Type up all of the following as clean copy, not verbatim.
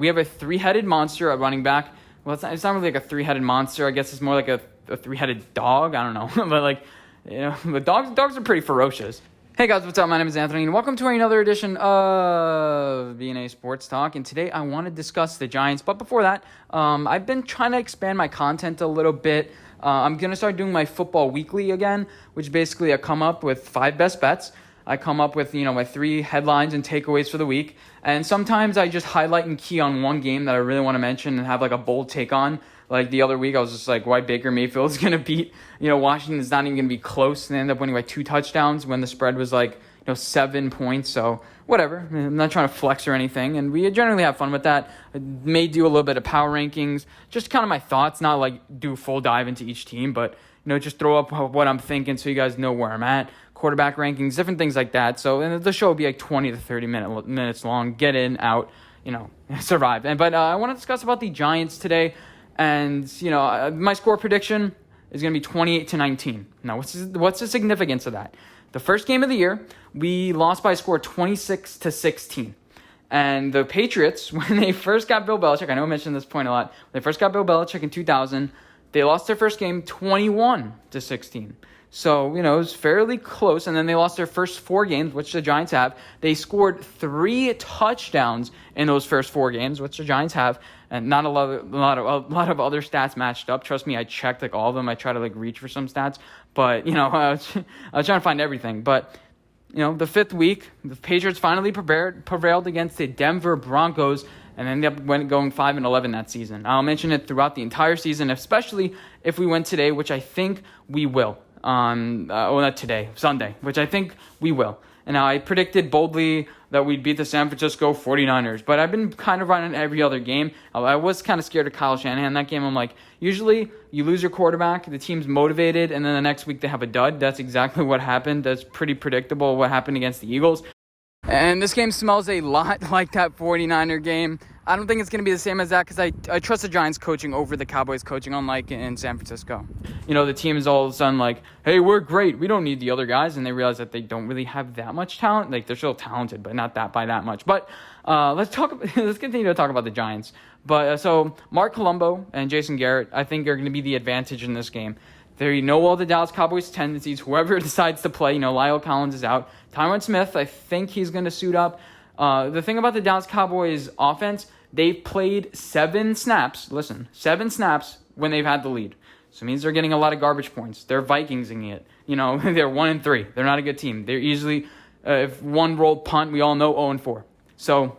we have a three-headed monster at running back. Well, it's not really like a three-headed monster. I guess it's more like a three-headed dog. I don't know. But the dogs are pretty ferocious. Hey guys, what's up? My name is Anthony, and welcome to another edition of B&A Sports Talk. And today I want to discuss the Giants. But before that, I've been trying to expand my content a little bit. I'm going to start doing my football weekly again, which basically I come up with 5 best bets. I come up with, my 3 headlines and takeaways for the week. And sometimes I just highlight and key on one game that I really want to mention and have like a bold take on. Like the other week, I was just like, why Baker Mayfield is going to beat, Washington's not even going to be close. And they end up winning by 2 touchdowns when the spread was 7 points. So whatever. I'm not trying to flex or anything. And we generally have fun with that. I may do a little bit of power rankings, just kind of my thoughts, not do full dive into each team, but, just throw up what I'm thinking so you guys know where I'm at. Quarterback rankings, different things like that. So and the show will be 20 to 30 minutes long. Get in, out, survive. But I want to discuss about the Giants today. And, my score prediction is going to be 28-19. Now, what's the significance of that? The first game of the year, we lost by a score 26-16. And the Patriots, when they first got Bill Belichick, I know I mentioned this point a lot. When they first got Bill Belichick in 2000, they lost their first game 21-16. So, it was fairly close. And then they lost their first 4 games, which the Giants have. They scored 3 touchdowns in those first 4 games, which the Giants have. And not a lot of other stats matched up. Trust me, I checked all of them. I tried to reach for some stats. But, I was trying to find everything. But, the 5th week, the Patriots finally prevailed against the Denver Broncos and ended up going 5-11 that season. I'll mention it throughout the entire season, especially if we win today, which I think we will. Not today, Sunday, which I think we will. And I predicted boldly that we'd beat the San Francisco 49ers, but I've been kind of running every other game. I was kind of scared of Kyle Shanahan that game. I'm like, usually you lose your quarterback, the team's motivated, and then the next week they have a dud. That's exactly what happened. That's pretty predictable what happened against the Eagles. And this game smells a lot like that 49er game. I don't think it's going to be the same as that because I trust the Giants coaching over the Cowboys coaching, unlike in San Francisco. The team is all of a sudden like, hey, we're great. We don't need the other guys. And they realize that they don't really have that much talent. They're still talented, but not by that much. But let's continue to talk about the Giants. But so Mark Colombo and Jason Garrett, I think, are going to be the advantage in this game. They know all the Dallas Cowboys tendencies. Whoever decides to play, Lyle Collins is out. Tyron Smith, I think he's going to suit up. The thing about the Dallas Cowboys offense, they've played 7 snaps. Listen, 7 snaps when they've had the lead. So it means they're getting a lot of garbage points. They're Vikingsing it. They're 1-3. They're not a good team. They're easily, if one rolled punt, we all know 0-4. So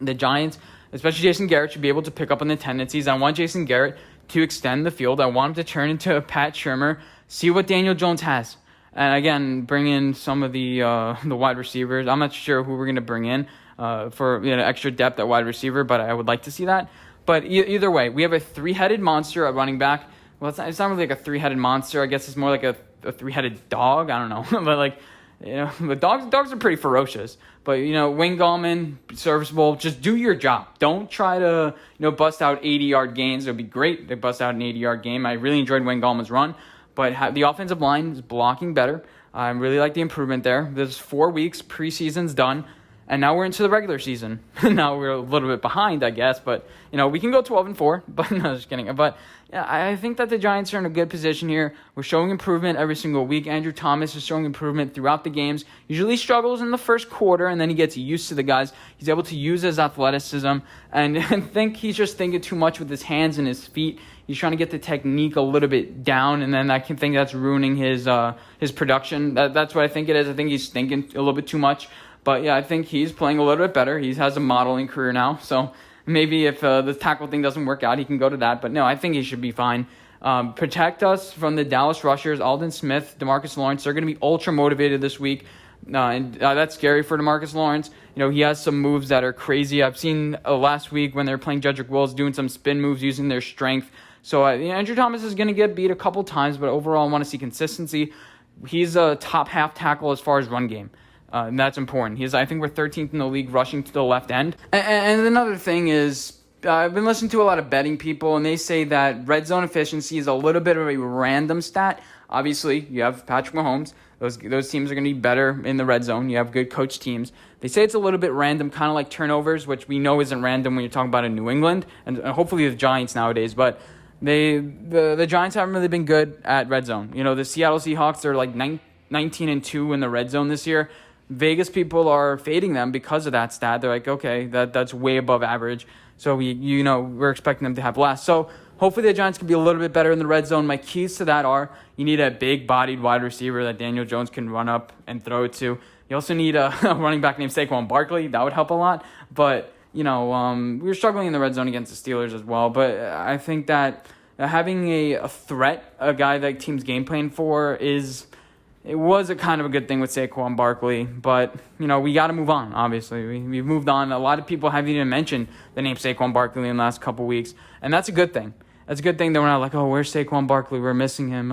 the Giants, especially Jason Garrett, should be able to pick up on the tendencies. I want Jason Garrett to extend the field. I want him to turn into a Pat Shurmur, see what Daniel Jones has. And again, bring in some of the wide receivers. I'm not sure who we're going to bring in for extra depth at wide receiver, but I would like to see that. But either way, we have a 3-headed monster at running back. Well, it's not really like a 3-headed monster. I guess it's more like a 3-headed dog. I don't know. But the dogs are pretty ferocious. But, Wayne Gallman, serviceable. Just do your job. Don't try to, bust out 80-yard gains. It would be great to bust out an 80-yard game. I really enjoyed Wayne Gallman's run. But the offensive line is blocking better. I really like the improvement there. There's 4 weeks. Preseason's done. And now we're into the regular season. Now we're a little bit behind, I guess. But, we can go 12-4. But no, just kidding. But yeah, I think that the Giants are in a good position here. We're showing improvement every single week. Andrew Thomas is showing improvement throughout the games. Usually struggles in the first quarter, and then he gets used to the guys. He's able to use his athleticism. And I think he's just thinking too much with his hands and his feet. He's trying to get the technique a little bit down, and then I can think that's ruining his production. That's what I think it is. I think he's thinking a little bit too much. But yeah, I think he's playing a little bit better. He has a modeling career now. So maybe if the tackle thing doesn't work out, he can go to that. But no, I think he should be fine. Protect us from the Dallas rushers. Alden Smith, DeMarcus Lawrence, they're going to be ultra motivated this week. And that's scary for DeMarcus Lawrence. He has some moves that are crazy. I've seen last week when they were playing Jedrick Wills doing some spin moves using their strength. So Andrew Thomas is going to get beat a couple times, but overall I want to see consistency. He's a top half tackle as far as run game. And that's important. I think we're 13th in the league rushing to the left end. And another thing is, I've been listening to a lot of betting people, and they say that red zone efficiency is a little bit of a random stat. Obviously, you have Patrick Mahomes. Those teams are going to be better in the red zone. You have good coach teams. They say it's a little bit random, kind of like turnovers, which we know isn't random when you're talking about in New England and hopefully the Giants nowadays. But the Giants haven't really been good at red zone. The Seattle Seahawks are like 19-2 in the red zone this year. Vegas people are fading them because of that stat. They're like, okay, that's way above average. So we're expecting them to have less. So hopefully the Giants can be a little bit better in the red zone. My keys to that are you need a big-bodied wide receiver that Daniel Jones can run up and throw it to. You also need a running back named Saquon Barkley. That would help a lot. But, we were struggling in the red zone against the Steelers as well. But I think that having a threat, a guy that teams game plan for it was a kind of a good thing with Saquon Barkley, but, we got to move on, obviously. We've moved on. A lot of people haven't even mentioned the name Saquon Barkley in the last couple weeks, and that's a good thing. That's a good thing that we're not like, oh, where's Saquon Barkley? We're missing him.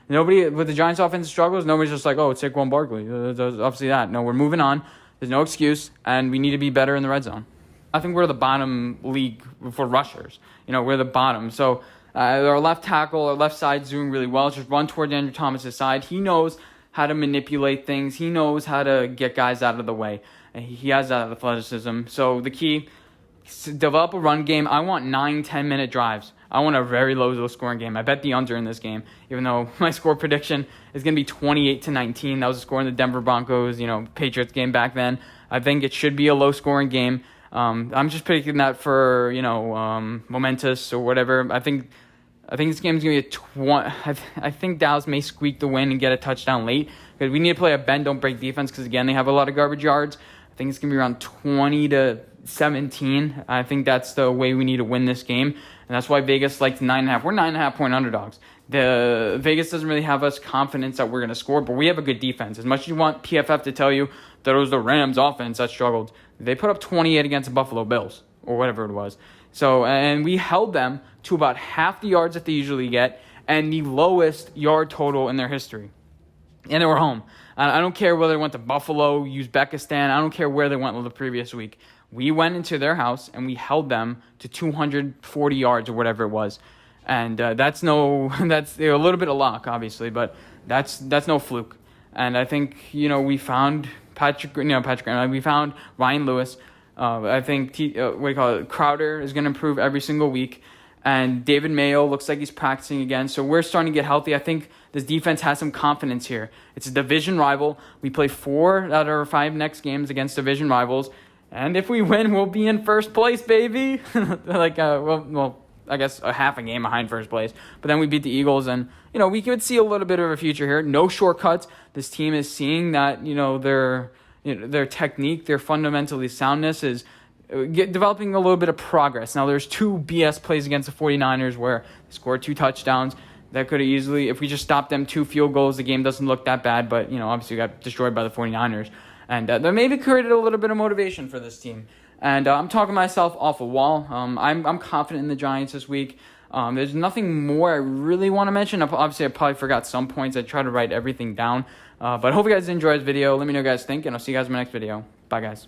Nobody, with the Giants' offense struggles, nobody's just like, oh, it's Saquon Barkley. There's obviously that. No, we're moving on. There's no excuse, and we need to be better in the red zone. I think we're the bottom league for rushers. We're the bottom. So our left tackle, our left side's doing really well. Just run toward Andrew Thomas's side. He knows how to manipulate things. He knows how to get guys out of the way. And he has that athleticism. So the key is to develop a run game. I want 9-10 minute drives. I want a very low scoring game. I bet the under in this game, even though my score prediction is going to be 28-19. That was the score in the Denver Broncos, Patriots game back then. I think it should be a low scoring game. I'm just predicting that for, momentous or whatever. I think this game's going to be a 20. I think Dallas may squeak the win and get a touchdown late because we need to play a bend, don't break defense because, again, they have a lot of garbage yards. I think it's going to be around 20-17. I think that's the way we need to win this game, and that's why Vegas likes 9.5. We're 9.5-point underdogs. The Vegas doesn't really have us confidence that we're going to score, but we have a good defense. As much as you want PFF to tell you that it was the Rams offense that struggled, they put up 28 against the Buffalo Bills or whatever it was. So, and we held them to about half the yards that they usually get and the lowest yard total in their history. And they were home. I don't care whether they went to Buffalo, Uzbekistan. I don't care where they went the previous week. We went into their house and we held them to 240 yards or whatever it was. And that's a little bit of luck, obviously, but that's no fluke. And I think, we found Patrick, we found Ryan Lewis. I think Crowder is going to improve every single week. And David Mayo looks like he's practicing again. So we're starting to get healthy. I think this defense has some confidence here. It's a division rival. We play 4 out of our 5 next games against division rivals. And if we win, we'll be in first place, baby. I guess a half a game behind first place. But then we beat the Eagles. And, we could see a little bit of a future here. No shortcuts. This team is seeing that, their technique, their fundamentally soundness is developing a little bit of progress. Now, there's 2 BS plays against the 49ers where they scored 2 touchdowns. That could have easily, if we just stopped them 2 field goals, the game doesn't look that bad. But, obviously we got destroyed by the 49ers. And that maybe created a little bit of motivation for this team. And I'm talking myself off a wall. I'm confident in the Giants this week. There's nothing more I really want to mention. Obviously, I probably forgot some points. I try to write everything down. But I hope you guys enjoyed this video. Let me know what you guys think, and I'll see you guys in my next video. Bye, guys.